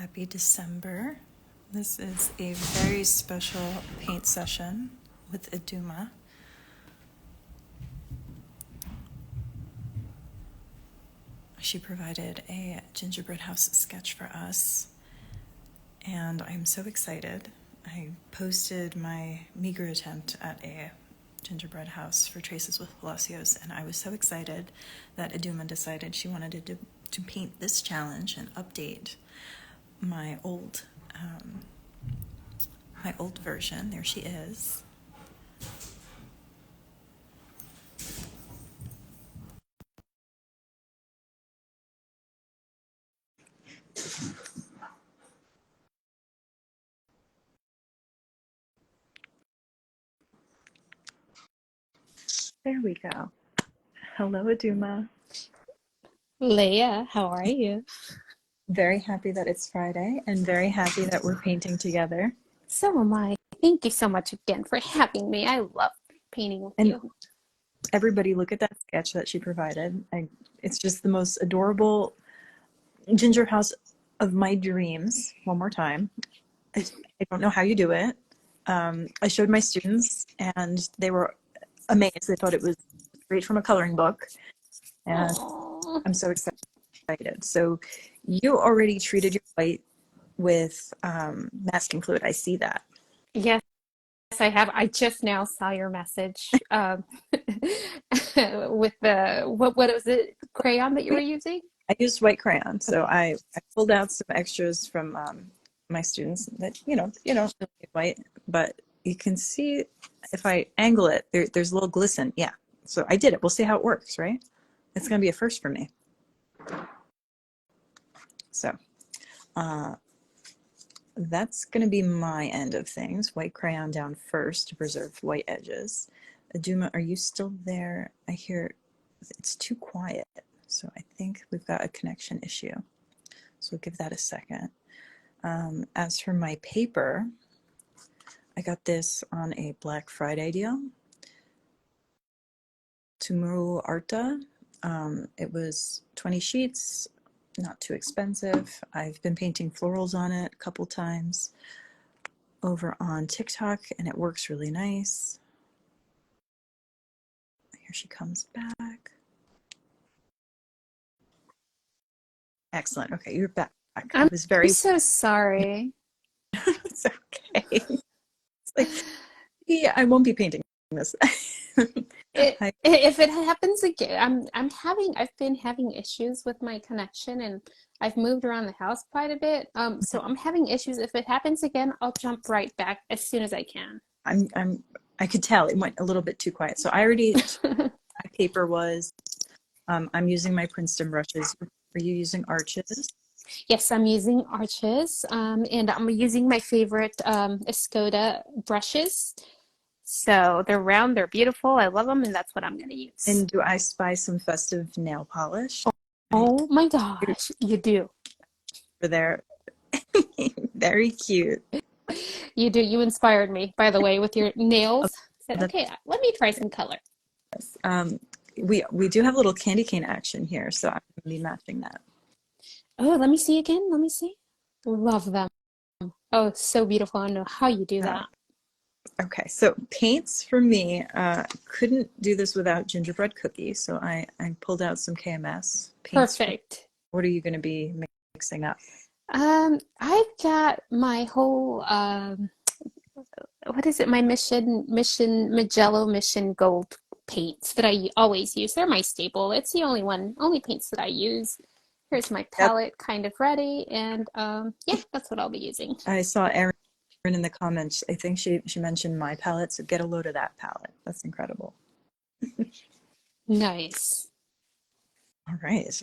Happy December. This is a very special paint session with Iduma. She provided a gingerbread house sketch for us, and I'm so excited. I posted my meager attempt at a gingerbread house for Traces with Palacios, and I was so excited that Iduma decided she wanted to paint this challenge and update my old version. There she is. There we go. Hello, Iduma. Leah, how are you? Very happy that it's Friday and very happy that we're painting together. So am I. Thank you so much again for having me. I love painting with And you. everybody, look at that sketch that she provided. It's just the most adorable ginger house of my dreams. One more time. I don't know how you do it. I showed my students and they were amazed. They thought it was straight from a coloring book. And Aww. I'm so excited. So you already treated your white with masking fluid. I see that. Yes, I have. I just now saw your message with the what was it, crayon that you were using? I used white crayon, so I pulled out some extras from my students that you don't really need white, but you can see if I angle it, there's a little glisten. Yeah, so I did it. We'll see how it works, right? It's gonna be a first for me. So uh, that's gonna be my end of things. White crayon down first to preserve white edges. Aduma, are you still there? I hear it's too quiet, so I think we've got a connection issue. So we'll give that a second. As for my paper, I got this on a Black Friday deal. Tumuru Arta. It was 20 sheets, not too expensive. I've been painting florals on it a couple times over on TikTok, and it works really nice. Here she comes back. Excellent. Okay, you're back. I I'm was very. so sorry. It's okay. It's like, yeah, I won't be painting this. If it happens again, I've been having issues with my connection and I've moved around the house quite a bit. So I'm having issues. If it happens again, I'll jump right back as soon as I can. I could tell it went a little bit too quiet. So I already my paper was. I'm using my Princeton brushes. Are you using Arches? Yes, I'm using Arches, and I'm using my favorite Escoda brushes. So they're round, they're beautiful. I love them, and that's what I'm going to use. And do I spy some festive nail polish? Oh my gosh, you do. Over there. Very cute. You do. You inspired me, by the way, with your nails. I said, That's, okay, let me try some color. um, we do have a little candy cane action here, so I'm going to be matching that. Oh, let me see again. Let me see. Love them. Oh, it's so beautiful. I don't know how you do Uh, that. okay, so paints for me, couldn't do this without gingerbread cookie, so I pulled out some KMS paints. Perfect. What are you going to be mixing up? I've got my whole what is it? My Magello Mission Gold paints that I always use. They're my staple. It's the only paints that I use. Here's my That palette kind of ready, and yeah, that's what I'll be using. I saw Erin in the comments. I think she mentioned my palette, so get a load of that palette. That's incredible. Nice. All right.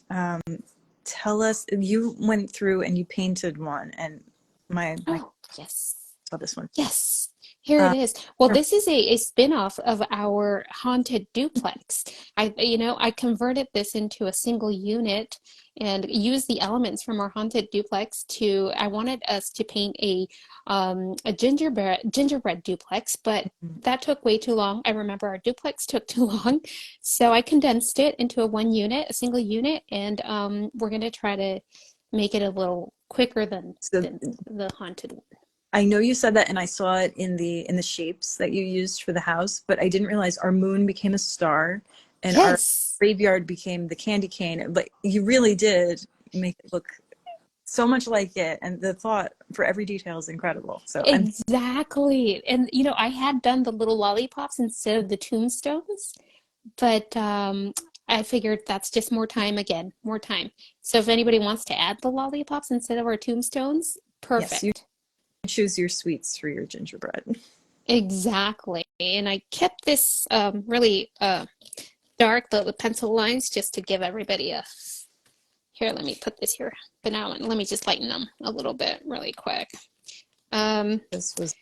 Tell us, you went through and you painted one, and my Oh, yes. saw this one. Yes, here it Uh, is. Well, this is a spin-off of our haunted duplex. I converted this into a single unit and used the elements from our haunted duplex I wanted us to paint a gingerbread duplex, but that took way too long. I remember our duplex took too long, so I condensed it into a single unit, and we're gonna try to make it a little quicker than So the haunted one. I know you said that, and I saw it in the shapes that you used for the house, but I didn't realize our moon became a star, and our Yes, graveyard became the candy cane. But you really did make it look so much like it, and the thought for every detail is incredible. So I'm exactly. And you know, I had done the little lollipops instead of the tombstones, but I figured that's just more time again, more time. So if anybody wants to add the lollipops instead of our tombstones, yes, you perfect. choose your sweets for your gingerbread. Exactly. And I kept this really dark, the pencil lines, just to give everybody a. Here, let me put this here. But now let me just lighten them a little bit really quick. Um, This was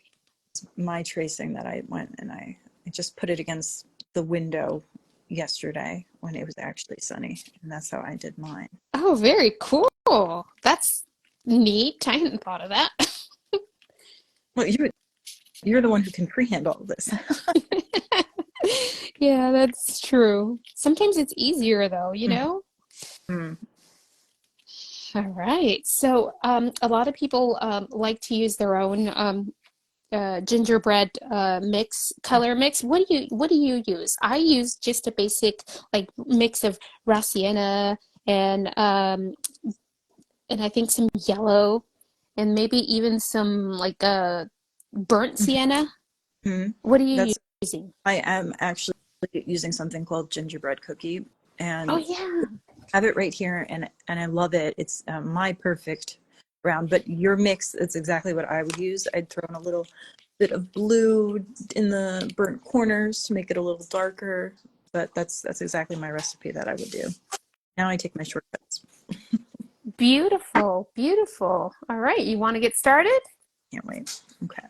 my tracing that I went and I just put it against the window yesterday when it was actually sunny, and that's how I did mine. oh, very cool. That's neat. I hadn't thought of that. Well, you're the one who can freehand all of this. Yeah, that's true. Sometimes it's easier though, you know? Mhm. All right. So, a lot of people like to use their own gingerbread mix, color mix. What do you use? I use just a basic like mix of raw sienna and I think some yellow and maybe even some like burnt sienna. Mhm. What are you That's using? I am actually using something called gingerbread cookie, Oh and yeah. I have it right here, and I love it. It's my perfect brown. But your mix, it's exactly what I would use. I'd throw in a little bit of blue in the burnt corners to make it a little darker. But that's exactly my recipe that I would do. Now I take my shortcuts. Beautiful, beautiful. All right, you want to get started? Can't wait. Okay.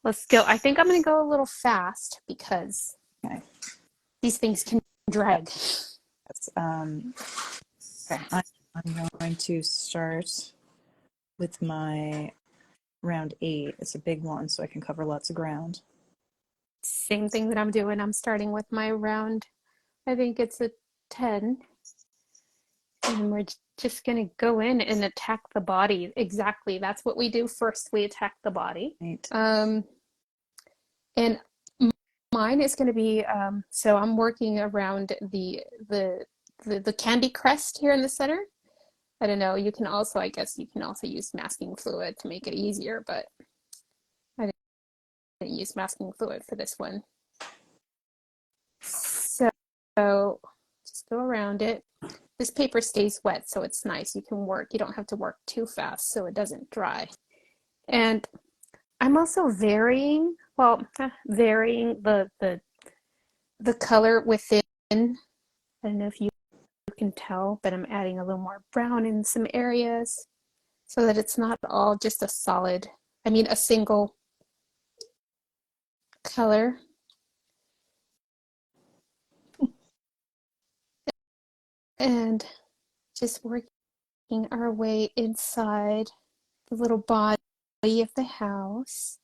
Let's go. I think I'm going to go a little fast because Okay. these things can drag. That's, okay. I'm going to start with my round 8. It's a big one, so I can cover lots of ground. Same thing that I'm doing. I'm starting with my round. I think it's a 10. And we're just going to go in and attack the body. Exactly. That's what we do first. We attack the body. Right. And mine is going to be so I'm working around the candy crest here in the center. I don't know. You can also, I guess, you can also use masking fluid to make it easier, but I didn't use masking fluid for this one. So just go around it. This paper stays wet, so it's nice. You can work. You don't have to work too fast, so it doesn't dry. And I'm also varying the color within. I don't know if you can tell, but I'm adding a little more brown in some areas so that it's not all just a solid, I mean, a single color. And just working our way inside the little body of the house,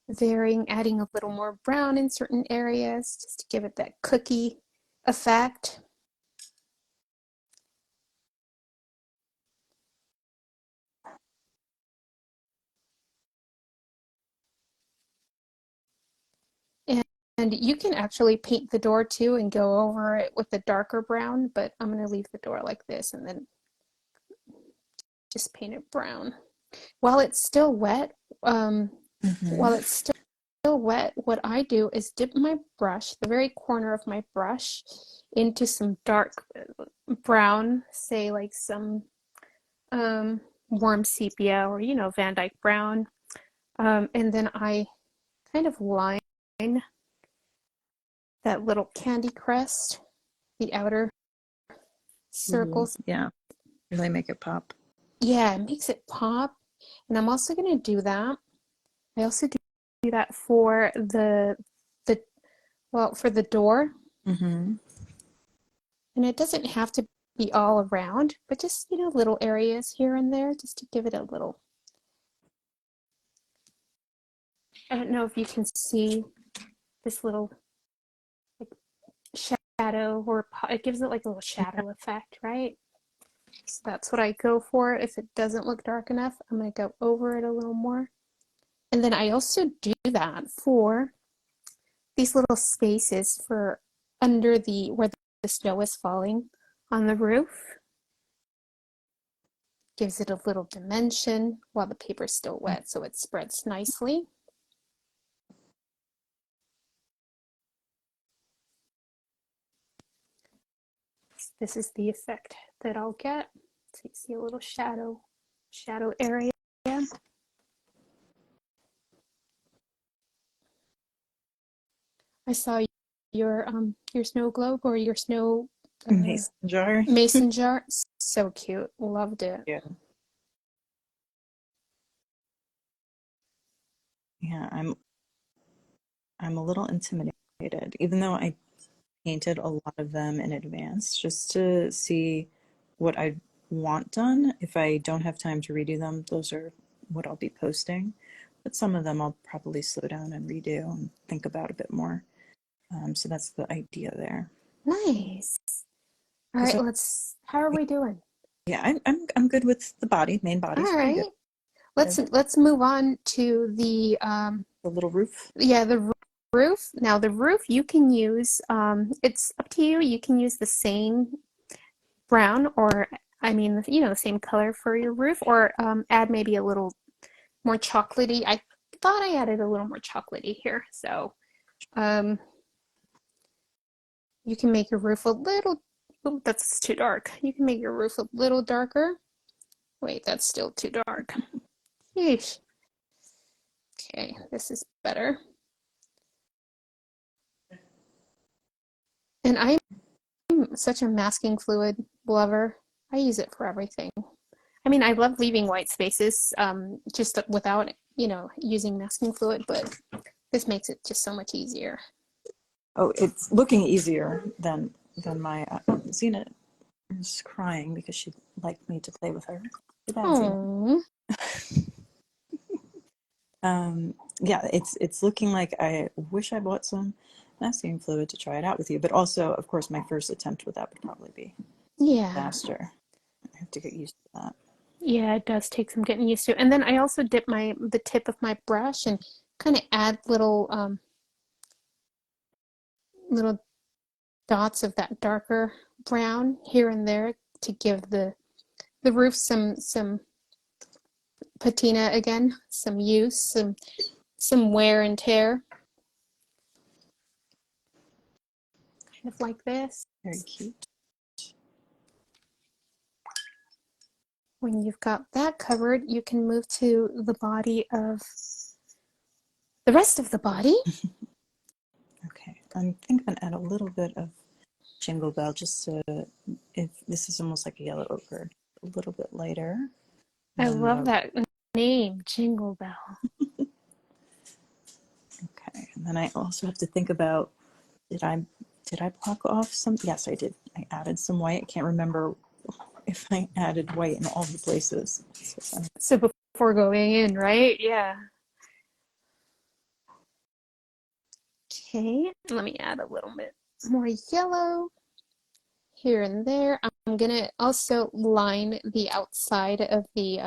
varying, adding a little more brown in certain areas just to give it that cookie effect. And, and you can actually paint the door too and go over it with a darker brown, but I'm going to leave the door like this and then just paint it brown. While it's still wet, um, Mm-hmm. while it's still wet, what I do is dip my brush, the very corner of my brush, into some dark brown, say like some warm sepia or, you know, Van Dyke brown. And then I kind of line that little candy crest, the outer Ooh, circles. yeah. Really make it pop. Yeah, it makes it pop. And I'm also going to do that. I also do that for the well, for the door. Mm-hmm. And it doesn't have to be all around, but just, you know, little areas here and there just to give it a little. I don't know if you can see this little like shadow or it gives it like a little shadow effect, right? So that's what I go for. If it doesn't look dark enough, I'm going to go over it a little more. And then I also do that for these little spaces for under the where the snow is falling on the roof. Gives it a little dimension while the paper's still wet so it spreads nicely. This is the effect that I'll get. So you see a little shadow area. I saw your snow globe or your snow Mason jar. mason jar. So cute. Loved it. Yeah. Yeah, I'm a little intimidated, even though I painted a lot of them in advance just to see what I want done. If I don't have time to redo them, those are what I'll be posting. But some of them I'll probably slow down and redo and think about a bit more. So that's the idea there. Nice. All Because right, how are we doing? yeah, I'm good with the body. Main All body's pretty good. right. Let's move on to the The little roof. yeah, the roof. Now the roof you can use it's up to you. You can use the same brown or I mean, you know, the same color for your roof or add maybe a little more chocolatey. I thought I added a little more chocolatey here. So, um you can make your roof a little oh, that's too dark. You can make your roof a little darker. Wait, that's still too dark. Yeesh. Okay, this is better. And I'm such a masking fluid lover. I use it for everything. I mean, I love leaving white spaces just without, you know, using masking fluid, but this makes it just so much easier. Oh, it's looking easier than my Xena is crying because she'd like me to play with her. Too bad, Xena. Oh, Yeah, it's looking like I wish I bought some masking fluid to try it out with you, but also, of course, my first attempt with that would probably be yeah. faster. I have to get used to that. Yeah, it does take some getting used to. And then I also dip the tip of my brush and kind of add little dots of that darker brown here and there to give the roof some patina again, some use, some wear and tear, kind of like this. Very cute. When you've got that covered, you can move to the body of the rest of the body. Okay, I think I'm gonna add a little bit of Jingle Bell just to, if this is almost like a yellow ochre, a little bit lighter I than love the, that name, Jingle Bell. okay. And then I also have to think about, did I block off some? Yes, I did. I added some white. I can't remember if I added white in all the places. So before going in, right? Yeah. Okay, let me add a little bit more yellow here and there. I'm gonna also line the outside of the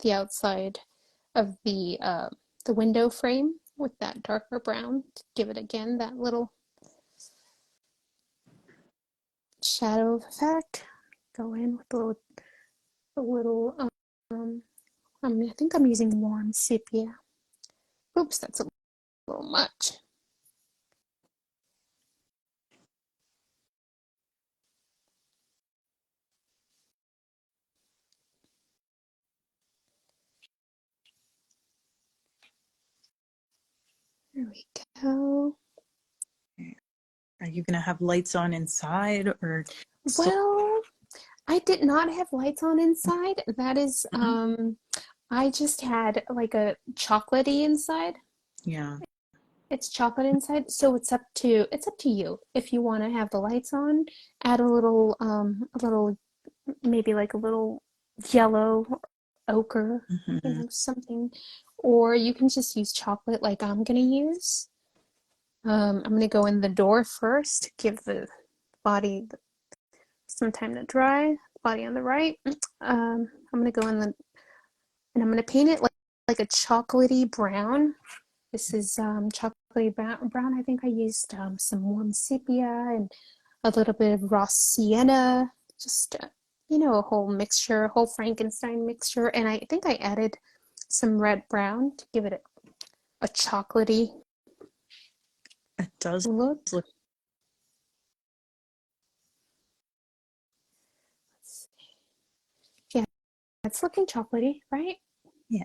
outside of the window frame with that darker brown to give it again that little shadow effect. Go in with a little I think I'm using warm sepia. Oops, that's a little much. There we go. Are you gonna have lights on inside or still? Well, I did not have lights on inside. That is, I just had like a chocolatey inside. Yeah. It's chocolate inside, so it's up to you. If you want to have the lights on, add a little maybe like a little yellow ochre, you Mm-hmm. know, something, or you can just use chocolate like I'm gonna use. I'm gonna go in the door first, give the body some time to dry. body on the right. I'm gonna go in the and I'm gonna paint it like a chocolatey brown. This is chocolatey brown. I think I used some warm sepia and a little bit of raw sienna, just you know, a whole mixture, a whole Frankenstein mixture. And I think I added some red brown to give it a chocolatey It does look. look. Yeah, it's looking chocolatey, right? Yeah.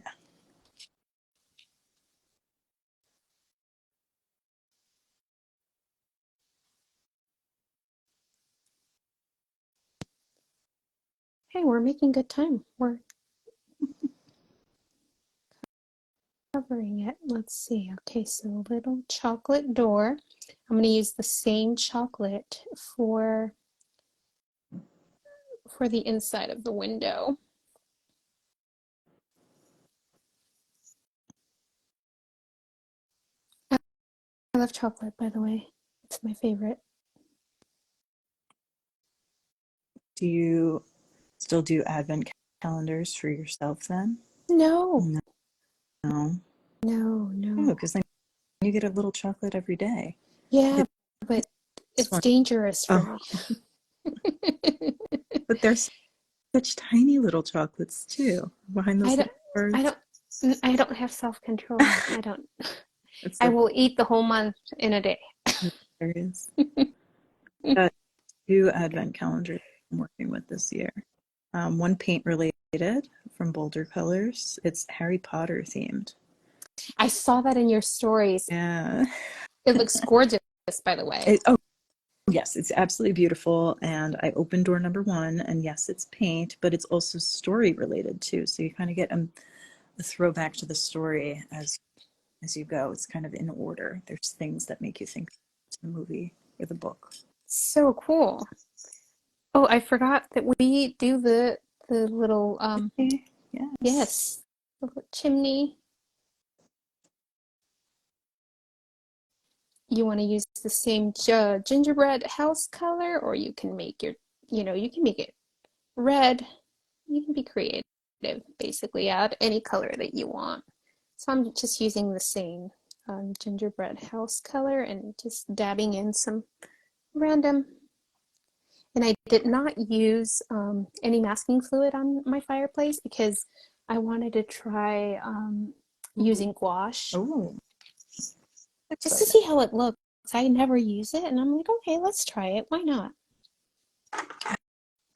Hey, we're making good time. We're covering it. Let's see. Okay, so little chocolate door. I'm going to use the same chocolate for the inside of the window. I love chocolate, by the way. It's my favorite. Do you still do advent calendars for yourself then? No, No. No. no, Oh, no. because then you get a little chocolate every day. Yeah, Get but this it's one. dangerous for Oh, me. but they're such tiny little chocolates too, behind I those don't, little I birds. don't, I don't have self-control. I don't. It's I so will eat the whole month in a day. hilarious. Got two advent calendars I'm working with this year. One paint related from Boulder Colors. It's Harry Potter themed. I saw that in your stories. Yeah. It looks gorgeous, by the way. Oh, yes, it's absolutely beautiful. And I opened door number one, and yes, it's paint, but it's also story related too. So you kind of get a throwback to the story as you go. It's kind of in order. There's things that make you think it's the movie or the book. So cool. Oh, I forgot that we do the little Yes. yes, the little chimney. You want to use the same gingerbread house color, or you can make you can make it red. You can be creative, basically add any color that you want. So I'm just using the same gingerbread house color and just dabbing in some random. And I did not use any masking fluid on my fireplace because I wanted to try using gouache Oh, just to exciting. see how it looks. I never use it, and I'm like, okay, let's try it. Why not? I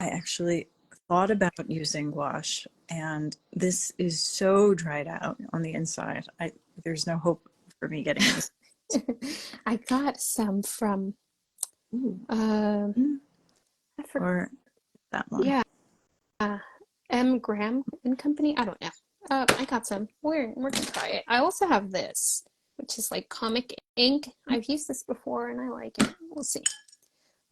actually thought about using gouache, and this is so dried out on the inside. There's no hope for me getting any. I got some from Ooh. uh, I forgot. Or that one. Yeah, M. Graham and Company. I don't know. I got some. We're gonna try it. I also have this, which is like comic ink. I've used this before and I like it. We'll see.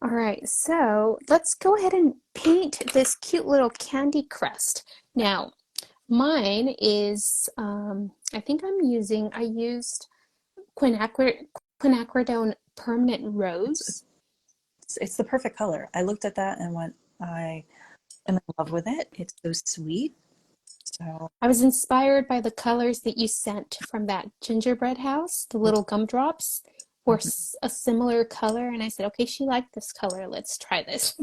All right, so let's go ahead and paint this cute little candy crest. Now, mine is, I think I used quinacridone permanent It's, rose. it's the perfect color. I looked at that and went, I am in love with it. It's so sweet. So, I was inspired by the colors that you sent from that gingerbread house. The little gumdrops were mhm. a similar color, and I said, okay, she liked this color. Let's try this.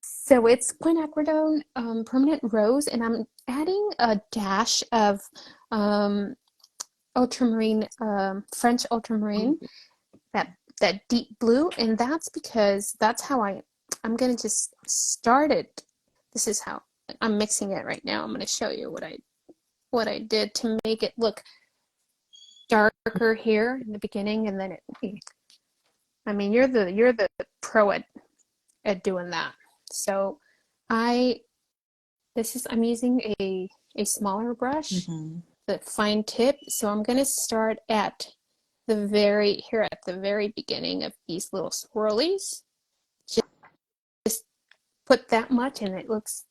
So it's quinacridone permanent rose, and I'm adding a dash of um, ultramarine, French ultramarine, Ooh. that deep blue, and that's because that's how I'm gonna just start it. This is how I'm mixing it right now. I'm gonna show you what I did to make it look darker here in the beginning, and then I mean, you're the pro at doing that. So I I'm using a smaller brush, Mhm. the fine tip. So I'm gonna start at at the very beginning of these little swirlies. Just put that much, and it looks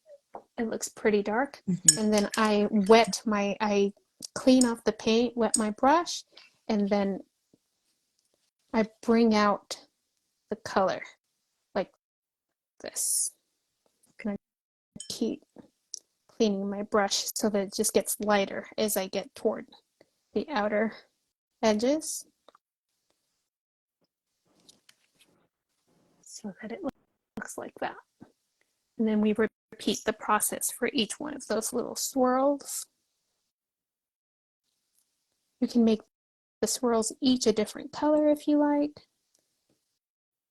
pretty dark. Mhm. And then I clean off the paint, wet my brush, and then I bring out the color like this. keep cleaning my brush so that it just gets lighter as I get toward the outer edges, so that it looks like that. And then we repeat the process for each one of those little swirls. You can make the swirls each a different color if you like,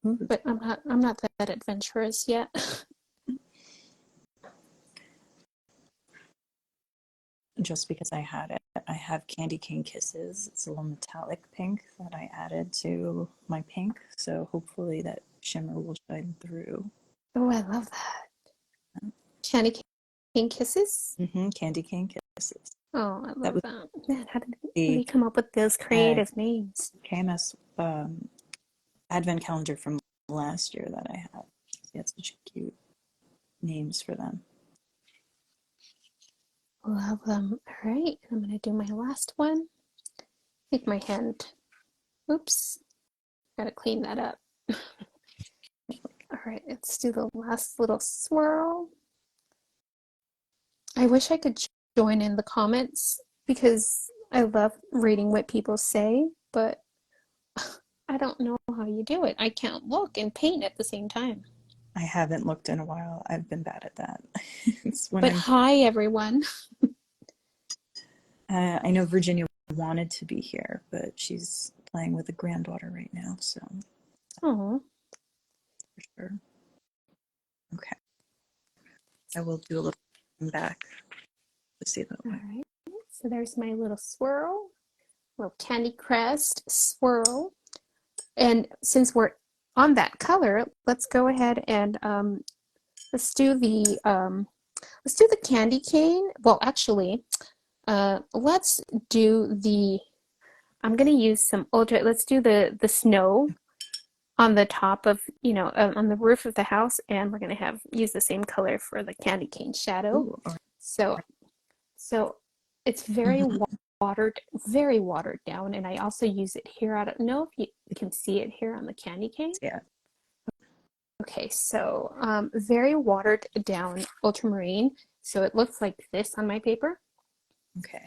but I'm not that adventurous yet. Just because I had it, I have Candy Cane Kisses. It's a little metallic pink that I added to my pink, so hopefully that shimmer will shine through. Oh, I love that. Candy Cane Kisses? Candy Cane Kisses. Oh, I love that. Man, how did The we come up with those creative names? KMS advent calendar from last year that I had. They had such cute names for them. Love them. All right, I'm going to do my last one. Take my hand. Oops. Got to clean that up. All right, let's do the last little swirl. I wish I could join in the comments because I love reading what people say, but I don't know how you do it. I can't look and paint at the same time. I haven't looked in a while. I've been bad at that. But hi, everyone. I know Virginia wanted to be here, but she's playing with a granddaughter right now, so. Oh. For sure. Okay. I will do a little back to see that way. All right. So there's my little swirl, little candy crest swirl. And since we're on that color, let's go ahead and let's do the candy cane. Well, actually, let's do the. I'm gonna use some ultra. Let's do the snow on the top of on the roof of the house, and we're gonna use the same color for the candy cane shadow. Ooh, right. So it's very very watered down, and I also use it here. I don't know if you can see it here on the candy cane. Yeah. Okay, so very watered down ultramarine. So it looks like this on my paper. Okay.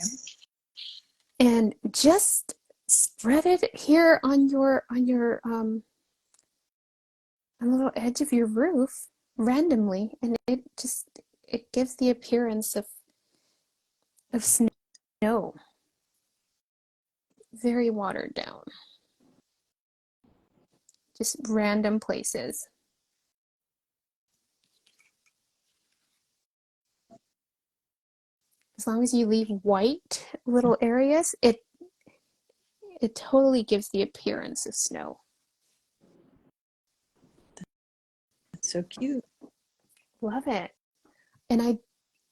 And just spread it here on on the little edge of your roof randomly, and it gives the appearance of snow. Very watered down. Just random places. As long as you leave white little areas, it totally gives the appearance of snow. That's so cute. Love it. And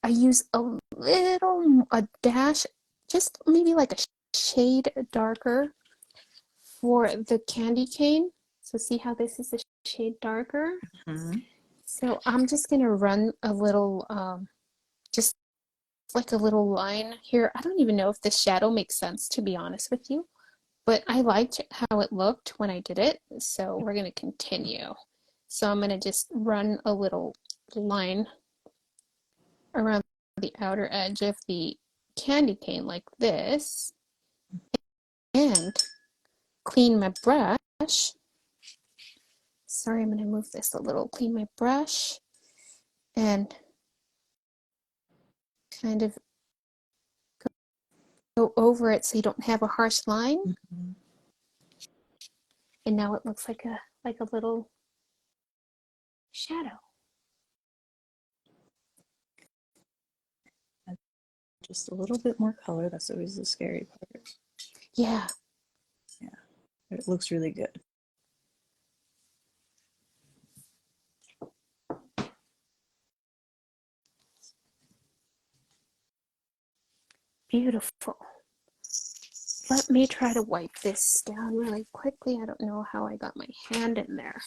I use a dash, just maybe like a shade darker for the candy cane. So see how this is a shade darker? So I'm just gonna run a little, just like a little line here. I don't even know if this shadow makes sense, to be honest with you, but I liked how it looked when I did it, so we're gonna continue. So I'm gonna just run a little line around the outer edge of the candy cane like this, and clean my brush. Sorry, I'm gonna move this a little. Clean my brush and kind of go over it so you don't have a harsh line. And now it looks like a little shadow. Just a little bit more color. That's always the scary part. Yeah. Yeah. It looks really good. Beautiful. Let me try to wipe this down really quickly. I don't know how I got my hand in there.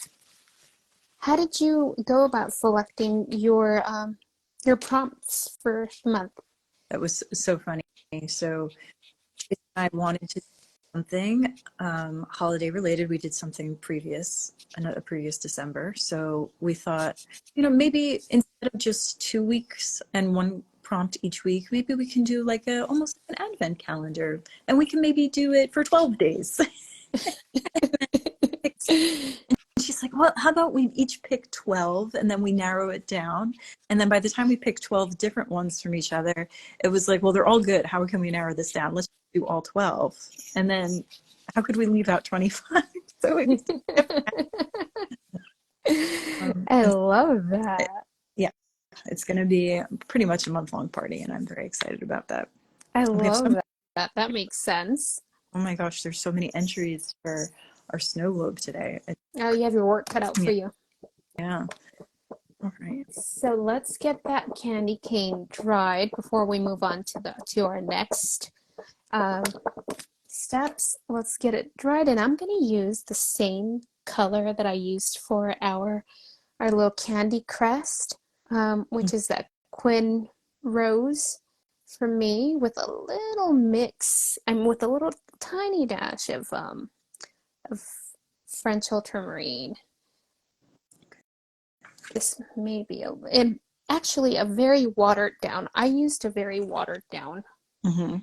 How did you go about selecting your prompts for the month? That was so funny. So I wanted to something holiday related. We did something a previous December. So we thought, maybe instead of just 2 weeks and one prompt each week, maybe we can do like a almost like an advent calendar, and we can maybe do it for 12 days. She's like, well, how about we each pick 12 and then we narrow it down? And then by the time we pick 12 different ones from each other, it was like, well, they're all good. How can we narrow this down? Let's do all 12. And then how could we leave out 25? So it was I and love that. yeah, it's going to be pretty much a month-long party, and I'm very excited about that. I We have love some, that. That makes sense. oh my gosh, there's so many entries for our snow globe today. Oh, you have your work cut out for Yeah, you. yeah. All right. So let's get that candy cane dried before we move on to our next um, steps. Let's get it dried, and I'm going to use the same color that I used for our little candy crest, which is that Quinn Rose for me, with a little mix and with a little tiny dash of French ultramarine. This may be actually a very watered down. I used a very watered down. Mm-hmm.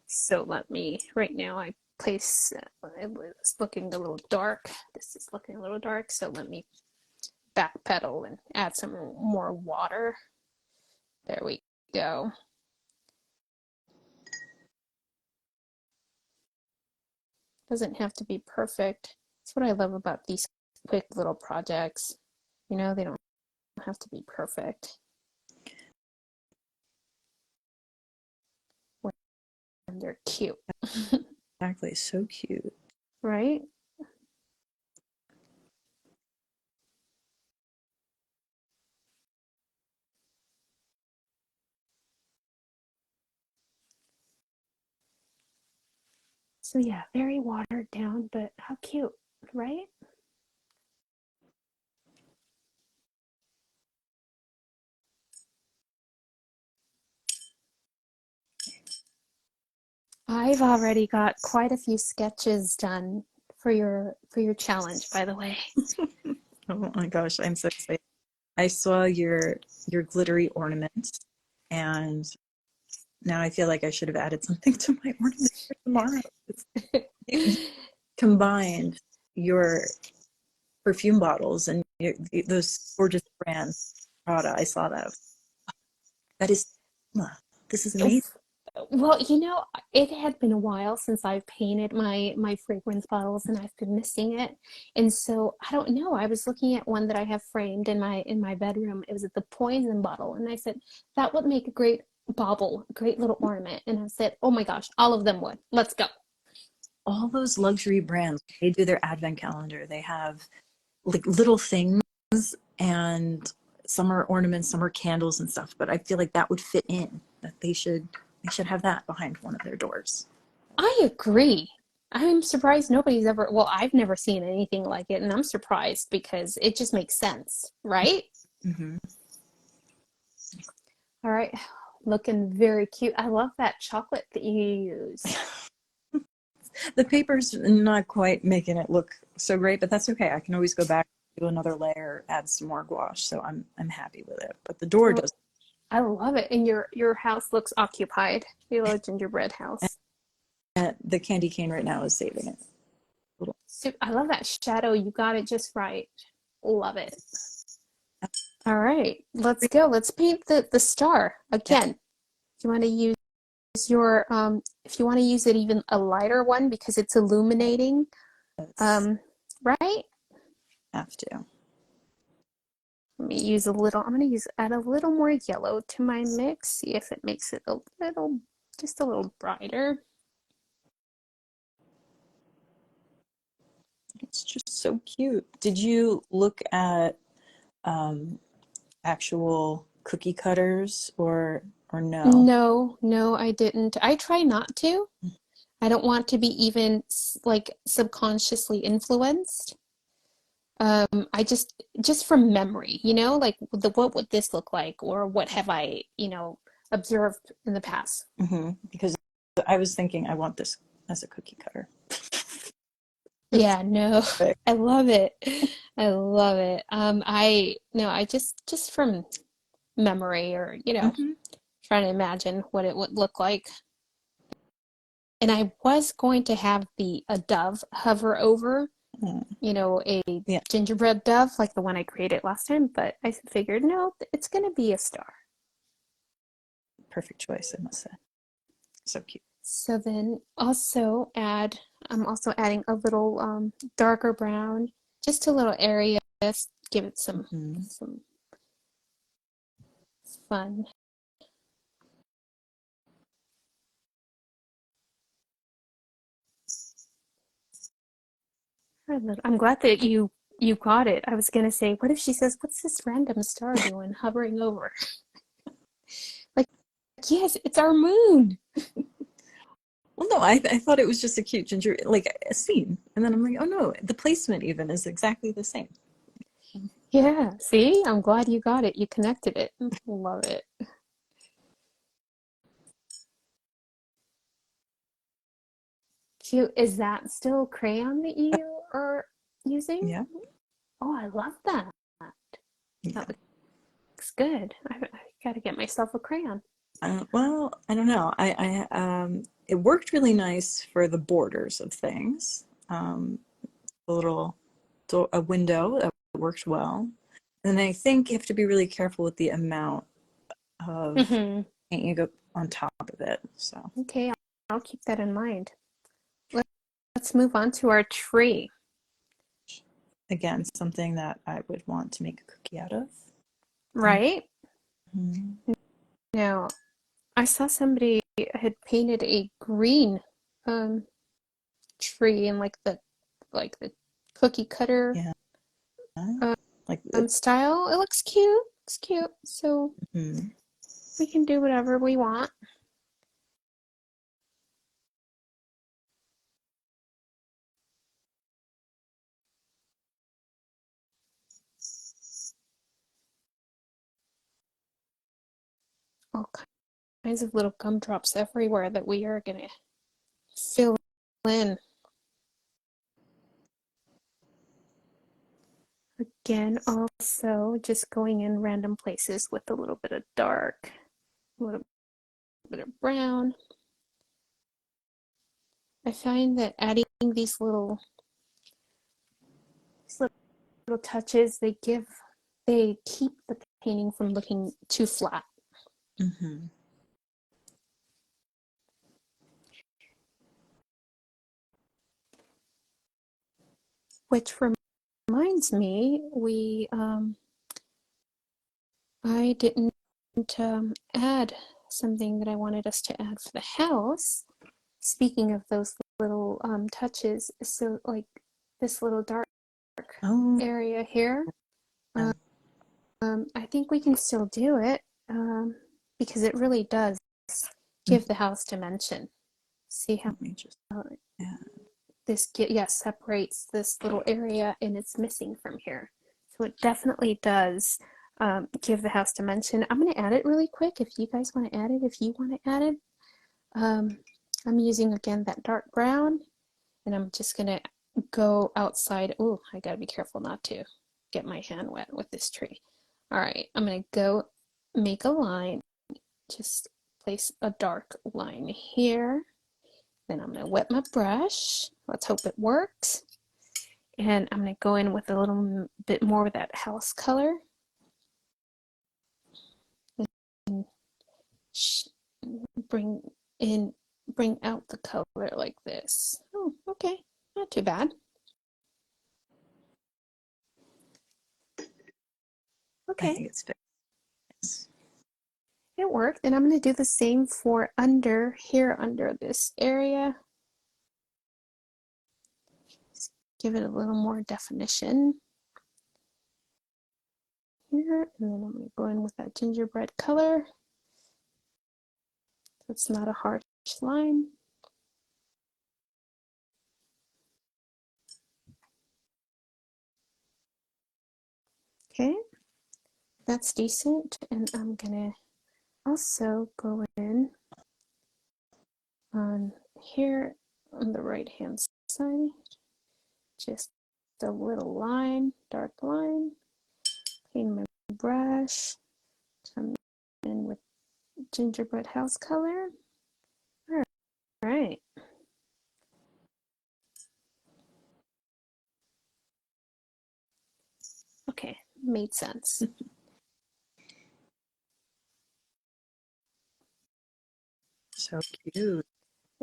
So right now I place, it was looking a little dark. This is looking a little dark, so let me backpedal and add some more water. There we go. Doesn't have to be perfect. That's what I love about these quick little projects. They don't have to be perfect. And they're cute. Exactly. So cute. Right? So yeah, very watered down, but how cute, right? I've already got quite a few sketches done for your challenge, by the way. Oh my gosh, I'm so excited. I saw your glittery ornament, and now I feel like I should have added something to my ornament for tomorrow. You combined your perfume bottles and those gorgeous brands. Prada, I saw that. That is, this is amazing. Well, it had been a while since I've painted my fragrance bottles, and I've been missing it. And so I don't know. I was looking at one that I have framed in my bedroom. It was the poison bottle, and I said that would make a great bauble, a great little ornament. And I said, oh my gosh, all of them would. Let's go. All those luxury brands, they do their advent calendar. They have like little things, and some are ornaments, some are candles and stuff. But I feel like that would fit in. That they should have that behind one of their doors. I agree. I'm surprised nobody's ever, well, I've never seen anything like it, and I'm surprised because it just makes sense, right? Mm-hmm. All right, looking very cute. I love that chocolate that you use. The paper's not quite making it look so great, but that's okay. I can always go back, do another layer, add some more gouache. So I'm happy with it. But the door Well, does. I love it. And your house looks occupied. Your little gingerbread house. The candy cane right now is saving it. So I love that shadow. You got it just right. Love it. All right, let's go. Let's paint the star again. If you want to use if you want to use it even a lighter one because it's illuminating, Yes, right? have to. Let me use a little. I'm going to add a little more yellow to my mix. See if it makes it just a little brighter. It's just so cute. Did you look at um, actual cookie cutters or no? No, no, I didn't. I try not to. I don't want to be even like subconsciously influenced. I just from memory, like what would this look like, or what have I, observed in the past. Because I was thinking I want this as a cookie cutter. Yeah, no, Perfect. I love it. I love it. I no, I just from memory or, Hmm. trying to imagine what it would look like. And I was going to have the a dove hover over, a Yeah, gingerbread dove like the one I created last time, but I figured no, it's gonna be a star. perfect choice, I must say. So cute. So then I'm also adding a little darker brown, just a little area, just give it Hmm. some fun. I'm glad that you got it. I was gonna say, what if she says, "What's this random star doing hovering over?" Like, yes, it's our moon. Well, no, I thought it was just a cute ginger, like a scene. And then I'm like, oh no, the placement even is exactly the same. Yeah, see, I'm glad you got it. You connected it. Love it. Cute. Is that still crayon that you are using? Yeah, Oh, I love that. That yeah. looks good. I gotta get myself a crayon. Well, I don't know. It worked really nice for the borders of things. A little a window that worked well. And I think you have to be really careful with the amount of Hmm. paint you go on top of it. So Okay, I'll keep that in mind. Let's move on to our tree. again, something that I would want to make a cookie out of. Right? Mhm. Now, I saw somebody had painted a green um tree in like the cookie cutter Yeah, like style. It looks cute. It's cute. So mhm. we can do whatever we want. All kinds of little gumdrops everywhere that we are gonna fill in. Again, also just going in random places with a little bit of dark, a little bit of brown. I find that adding these little touches, they keep the painting from looking too flat. Hmm. Which reminds me, I didn't add something that I wanted us to add for the house. Speaking of those little touches, so like this little dark Oh, area here, yeah. I think we can still do it because it really does Mhm. give the house dimension. See how Let me just, yeah. separates this little area and it's missing from here. So it definitely does give the house dimension. I'm going to add it really quick if you guys want to add it, if you want to add it. Um, I'm using again that dark brown and I'm just going to go outside. Oh, I got to be careful not to get my hand wet with this tree. All right, I'm going to go make a line, just place a dark line here. Then I'm going to wet my brush. Let's hope it works. And I'm going to go in with a little bit more of that house color. And bring in, bring out the color like this. Oh, okay. Not too bad. I Okay. think it's fixed. It worked. And I'm going to do the same for under this area. Just give it a little more definition here. And then I'm going to go in with that gingerbread color. So it's not a harsh line. Okay. That's decent. And I'm going to also go in on here on the right hand side. Just a little line, dark line. Clean my brush. Come in with gingerbread house color. All right. Okay, made sense. So cute.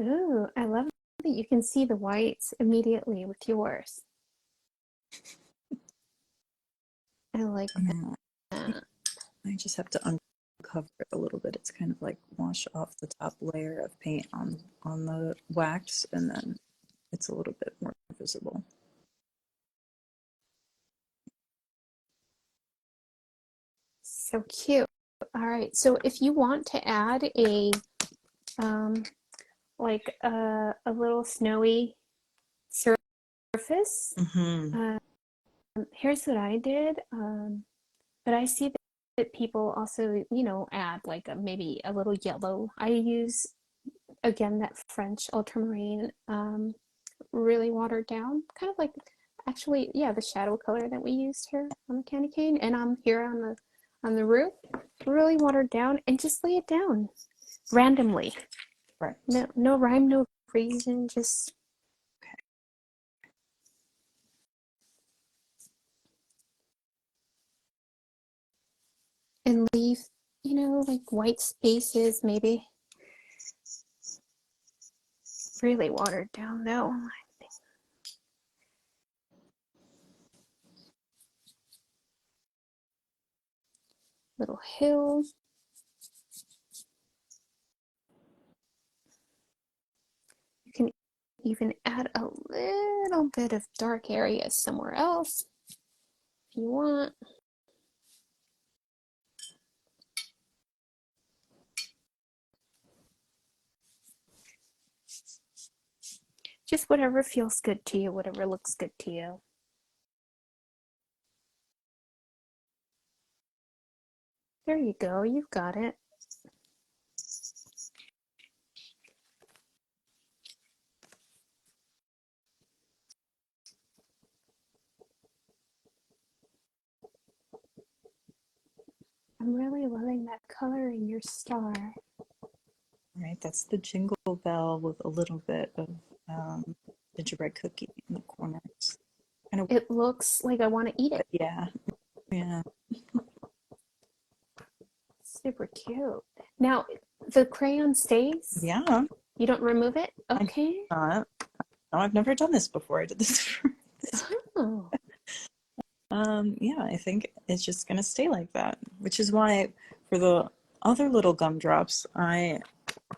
Ooh, I love that you can see the whites immediately with yours. I like Yeah, that. I just have to uncover it a little bit. It's kind of like wash off the top layer of paint on the wax, and then it's a little bit more visible. So cute. All right, so if you want to add a um, like a little snowy surface, Mm-hmm. here's what I did. But I see that people also, add like maybe a little yellow. I use again that French ultramarine, really watered down, kind of like actually, yeah, the shadow color that we used here on the candy cane, and I'm here on the roof, really watered down, and just lay it down randomly. Right. No rhyme, no reason, just Okay. and leave, like white spaces, maybe really watered down though. Little hill. You can even add a little bit of dark areas somewhere else if you want. Just whatever feels good to you, whatever looks good to you. There you go, you've got it. I'm really loving that color in your star. Right. That's the jingle bell with a little bit of gingerbread cookie in the corners. Kind of, It looks like I want to eat it. yeah. Yeah. Super cute. Now, the crayon stays? Yeah. You don't remove it? I Okay. not. No, I've never done this before. I did this for this. Oh. Yeah, I think it's just gonna stay like that, which is why for the other little gumdrops, I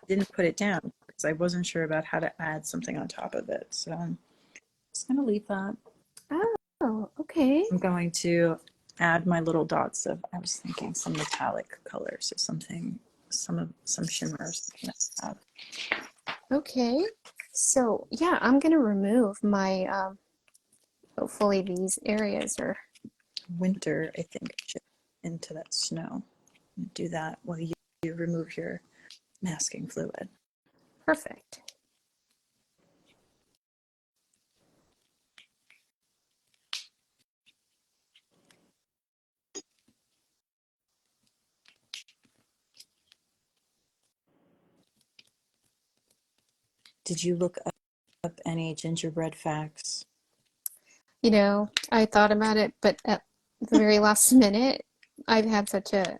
didn't put it down because I wasn't sure about how to add something on top of it. So I'm just gonna leave that. Oh, okay. I'm going to add my little dots of, I was thinking some metallic colors or something, some shimmers. Okay. So, yeah, I'm going to remove my, hopefully these areas are Winter, I think, should into that snow. Do that while you remove your masking fluid. perfect. Did you look up any gingerbread facts? I thought about it, but at the very last minute, I've had such a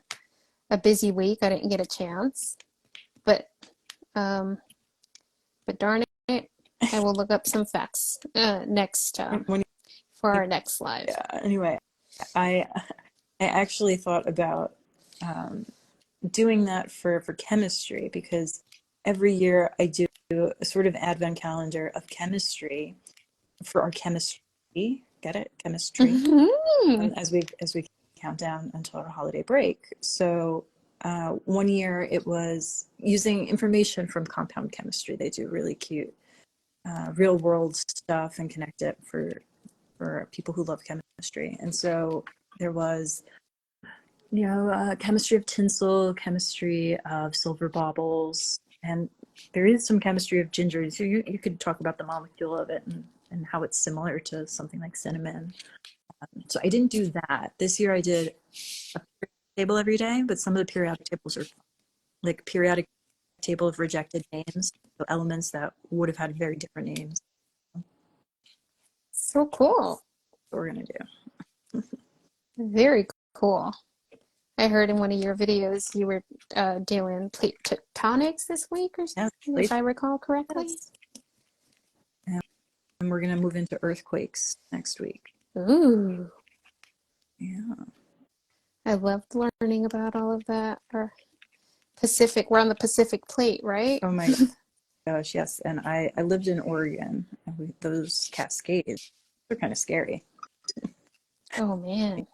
busy week, I didn't get a chance. But um, but darn it, I will look up some facts next When for our next live. yeah, anyway, I I actually thought about doing that for chemistry because every year I do a sort of advent calendar of chemistry for our chemistry. Get it? Chemistry. Mhm. As we count down until our holiday break. So one year it was using information from compound chemistry. They do really cute real world stuff and connect it for people who love chemistry. And so there was chemistry of tinsel, chemistry of silver baubles, and there is some chemistry of ginger. So you could talk about the molecule of it and how it's similar to something like cinnamon. So I didn't do that. This year I did a periodic table every day, but some of the periodic tables are like periodic table of rejected names, so elements that would have had very different names. So cool. What we're gonna do. Very cool. I heard in one of your videos you were doing plate tectonics this week, or Yeah, something, if I recall correctly. yes. And we're gonna move into earthquakes next week. Ooh, Yeah. I loved learning about all of that. Or Pacific, we're on the Pacific plate, right? Oh my gosh, yes. And I lived in Oregon. And those cascades, they're kind of scary. Oh man.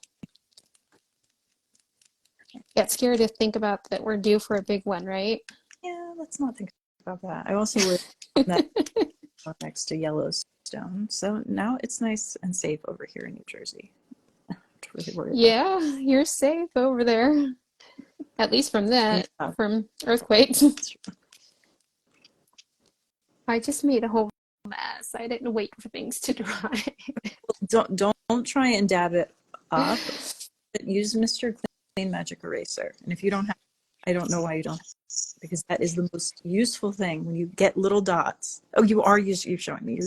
Yeah, it's scary to think about that we're due for a big one, right? Yeah, let's not think about that. I also live next to Yellowstone, so now it's nice and safe over here in New Jersey. I don't have to really worry about Yeah, you're safe over there. At least from it. that, Yeah, from earthquakes. I just made a whole mess. I didn't wait for things to dry. don't try and dab it up. Use Mr. Clean Magic Eraser. And if you don't have, I don't know why you don't, because that is the most useful thing when you get little dots. Oh, you're showing me.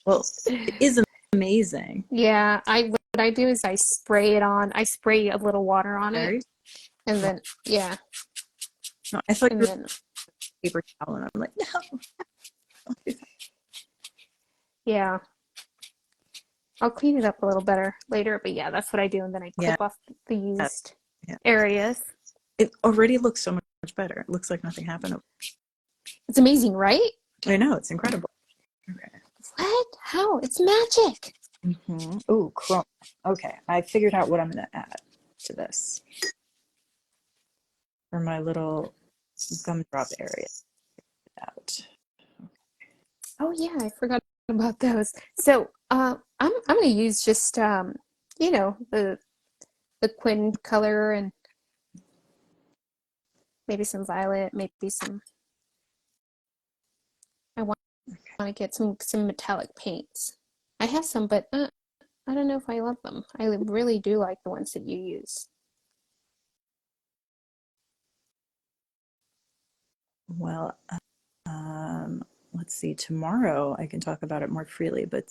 Well, it is amazing. Yeah, what I do is I spray it on. I spray a little water on it, Very. and then yeah, No, I thought you and were then paper towel, and I'm like, no. yeah, I'll clean it up a little better later. But yeah, that's what I do, and then I Yeah, clip off the used yeah. areas. It already looks so much better. It looks like nothing happened. It's amazing, right? I know, it's incredible. Okay. What? How? It's magic. Mm-hmm. Ooh, chrome. Okay, I figured out what I'm going to add to this for my little gumdrop area. Out. Oh yeah, I forgot about those. So, I'm gonna use just you know, the Quinn color and maybe some violet, maybe some. I want to get some metallic paints. I have some, but I don't know if I love them. I really do like the ones that you use. Well, let's see. Tomorrow I can talk about it more freely, but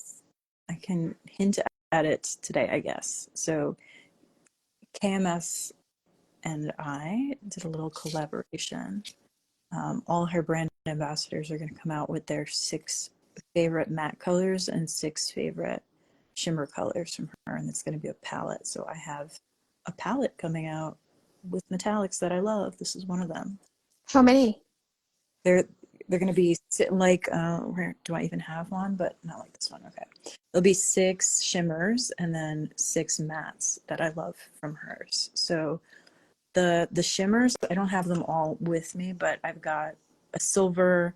I can hint at it today, I guess. So KMS and I did a little collaboration. All her brand ambassadors are going to come out with their 6 favorite matte colors and 6 favorite shimmer colors from her, and it's going to be a palette. So I have a palette coming out with metallics that I love. This is one of them. How many? They're going to be like where do I even have one? But not like this one. Okay, there'll be 6 shimmers and then 6 mattes that I love from hers. So the shimmers, I don't have them all with me, but I've got a silver,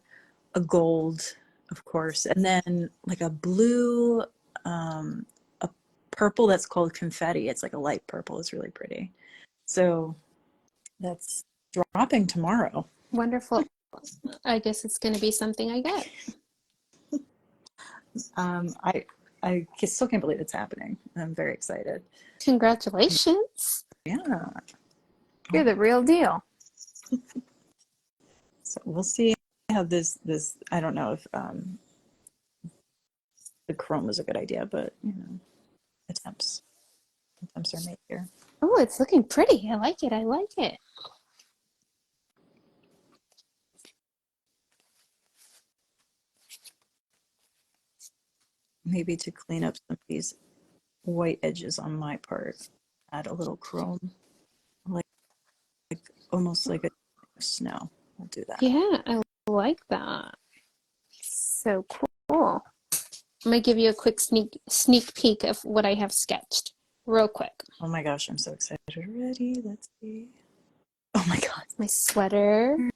a gold, of course, and then like a blue, a purple that's called confetti. It's like a light purple. It's really pretty. So that's dropping tomorrow. Wonderful. I guess it's going to be something I get. I still can't believe it's happening. I'm very excited. Congratulations. Yeah. You're the real deal. So we'll see how this I don't know if the chrome was a good idea, but attempts are made here. Oh, it's looking pretty. I like it. I like it. Maybe to clean up some of these white edges on my part, add a little chrome, like almost like a snow. We'll do that. Yeah, I like that. So cool. I'm gonna give you a quick sneak peek of what I have sketched, real quick. Oh my gosh, I'm so excited already. Let's see. Oh my god. My sweater.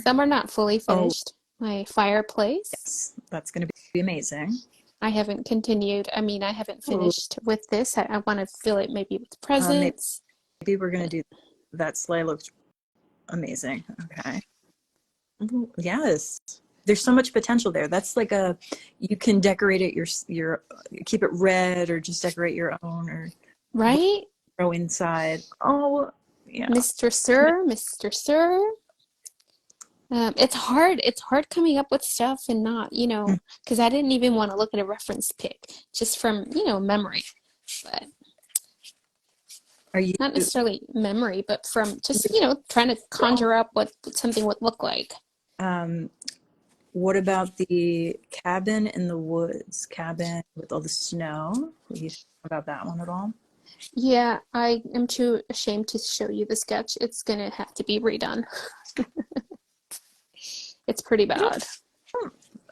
Some are not fully Oh finished. My fireplace. yes, that's gonna be amazing. I haven't continued. I mean, I haven't Oh, finished with this. I want to fill it maybe with maybe presents. we're gonna do that. Sleigh looks amazing. Okay. Yes. There's so much potential there. That's like you can decorate it your keep it red or just decorate your own or Right? throw inside. Oh, yeah. Mr. Sir, Mr. Sir. It's hard. It's hard coming up with stuff and not, because I didn't even want to look at a reference pic just from, memory. But Are you not necessarily memory, but from just, trying to conjure up what something would look like. what about the cabin in the woods? Cabin with all the snow? Have you thought about that one at all? Yeah, I am too ashamed to show you the sketch. It's gonna have to be redone. It's pretty I don't bad.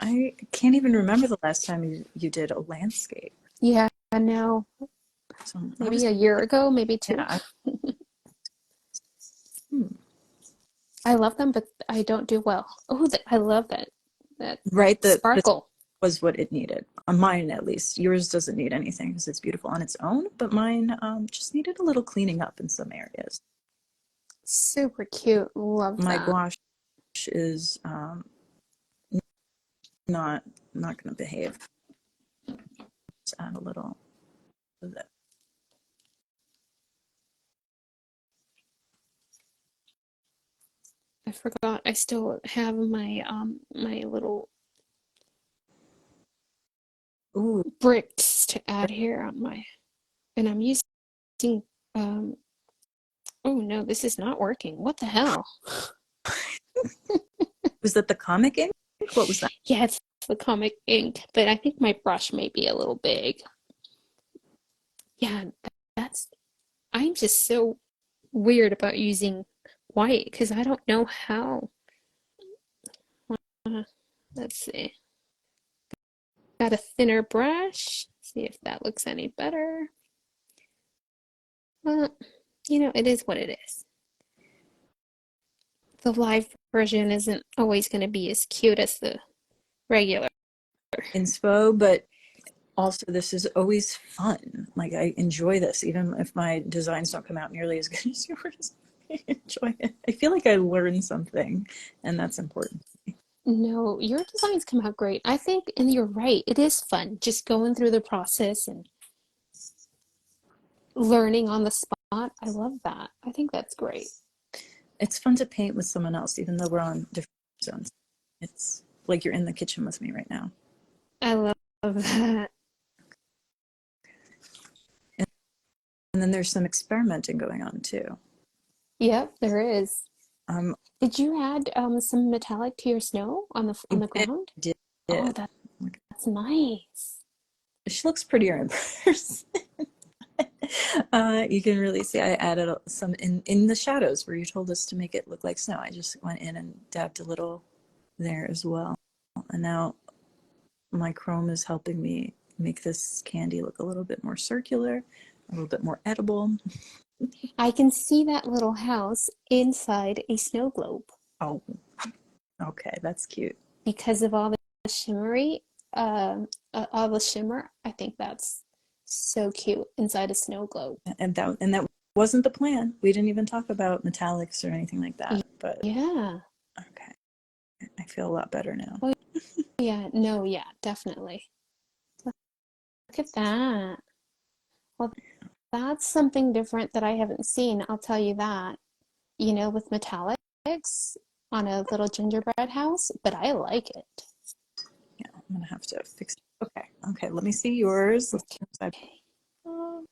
I can't even remember the last time you did a landscape. Yeah, I know. So Maybe a year ago, maybe two. yeah, hmm. I love them, but I don't do well. Oh, I love that Right, the sparkle. was what it needed. On mine, at least. Yours doesn't need anything because it's beautiful on its own, but mine just needed a little cleaning up in some areas. Super cute. Love My that. gouache is not not going to behave. Just add a little of that. I forgot. I still have my little Ooh, bricks to add here on my, and I'm using um oh no, this is not working. What the hell? was that the comic ink? What was that? Yeah, it's the comic ink, but I think my brush may be a little big. Yeah, that's I'm just so weird about using white because I don't know how. Uh, let's see. Got a thinner brush. See if that looks any better. Well, it is what it is. The live version isn't always going to be as cute as the regular. Inspo, but also this is always fun. Like I enjoy this, even if my designs don't come out nearly as good as yours. I enjoy it. I feel like I learned something, and that's important. No, your designs come out great. I think, and you're right, it is fun just going through the process and learning on the spot. I love that. I think that's great. It's fun to paint with someone else, even though we're on different zones. It's like you're in the kitchen with me right now. I love that. And then there's some experimenting going on too. Yep, there is. Um, Did you add some metallic to your snow on the I ground? did. Oh, did. that's nice. She looks prettier in person. You can really see I added some in the shadows where you told us to make it look like snow. I just went in and dabbed a little there as well. And now my chrome is helping me make this candy look a little bit more circular, a little bit more edible. I can see that little house inside a snow globe Oh, okay, that's cute. because of all the shimmery, all the shimmer. I think that's so cute inside a snow globe. And that wasn't the plan. We didn't even talk about metallics or anything like that. But Yeah. okay, I feel a lot better now. Oh, yeah. No, yeah, definitely. Look at that. Well, that's something different that I haven't seen. I'll tell you that. With metallics on a little gingerbread house, but I like it. Yeah, I'm gonna have to fix it. Okay. Let me see yours. Let's turn Okay. oh,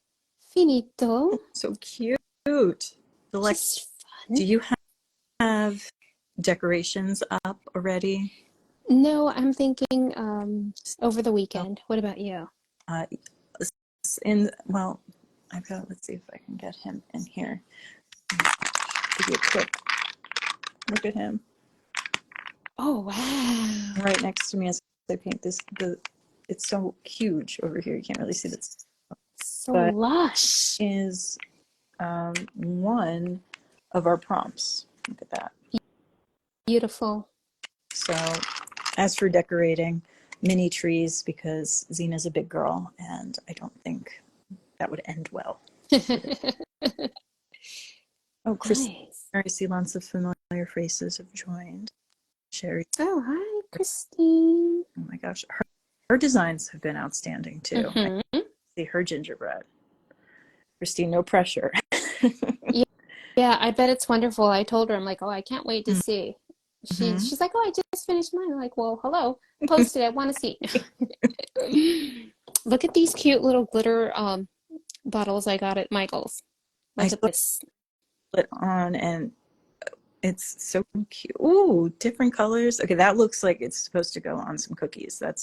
Finito. so cute. Like, Just do fun. you have decorations up already? No, I'm thinking over the So, weekend. What about you? uh, well, I've got. Let's see if I can get him in here. Give you a quick look at him Oh, wow. right next to me as I paint this. It's so huge over here. You can't really see this, So but lush. is one of our prompts. Look at that. Beautiful. So, as for decorating, mini trees because Zena's a big girl, and I don't think that would end well. Oh, Chris, Nice. I see lots of familiar faces have joined. Sherry. Oh, hi, Christine. Oh my gosh. Her designs have been outstanding too. I Mm-hmm. see her gingerbread. Christine, no pressure. Yeah, yeah, I bet it's wonderful. I told her, I'm like, oh, I can't wait to see. Mm-hmm. She's like, oh, I just finished mine. I'm like, well, hello, post it. I want to see. Look at these cute little glitter bottles I got at Michael's. I Look at still this. have it on and it's so cute. Ooh, different colors. Okay, that looks like it's supposed to go on some cookies. That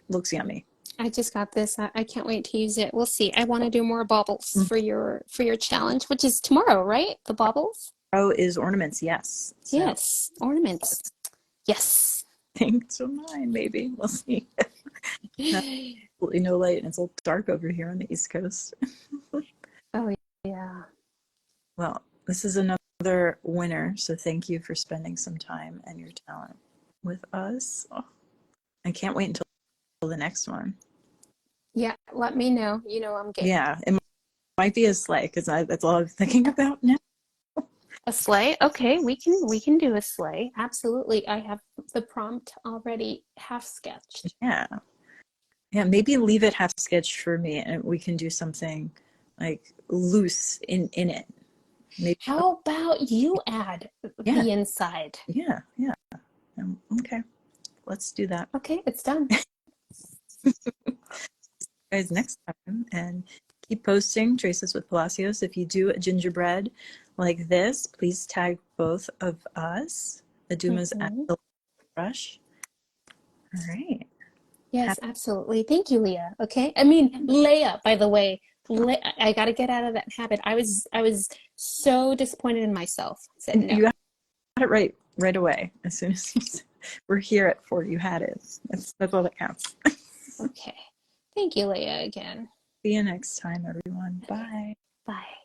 looks yummy. I just got this. I can't wait to use it. We'll see. I want to do more baubles Mm. for your challenge, which is tomorrow, right? The baubles? Oh, is ornaments, yes. So Yes, ornaments. Yes. I think to mine, maybe. We'll see. Absolutely no light, and it's a little dark over here on the East Coast. Oh, yeah. Well, this is another winner, so thank you for spending some time and your talent with us. Oh, I can't wait until the next one. Yeah, let me know. You know I'm game. Yeah, it might be a sleigh because that's all I'm thinking about now. A sleigh? Okay, we can do a sleigh. Absolutely. I have the prompt already half sketched. Yeah, yeah. Maybe leave it half sketched for me, and we can do something like loose in it. Maybe. How about you add Yeah, the inside? yeah. Okay, let's do that, Okay, it's done. guys. Next time, and keep posting Traces with Palacios. If you do a gingerbread like this, please tag both of us. Iduma's at Hmm. the brush. All right. Yes, absolutely. Thank you, Leah. Okay. I mean, Leah, by the way, I got to get out of that habit. I was so disappointed in myself. I said no. You got it right away. As soon as we're here at 4, you had it. That's all that counts. Okay. Thank you, Leah, again. See you next time, everyone. Okay. Bye. Bye.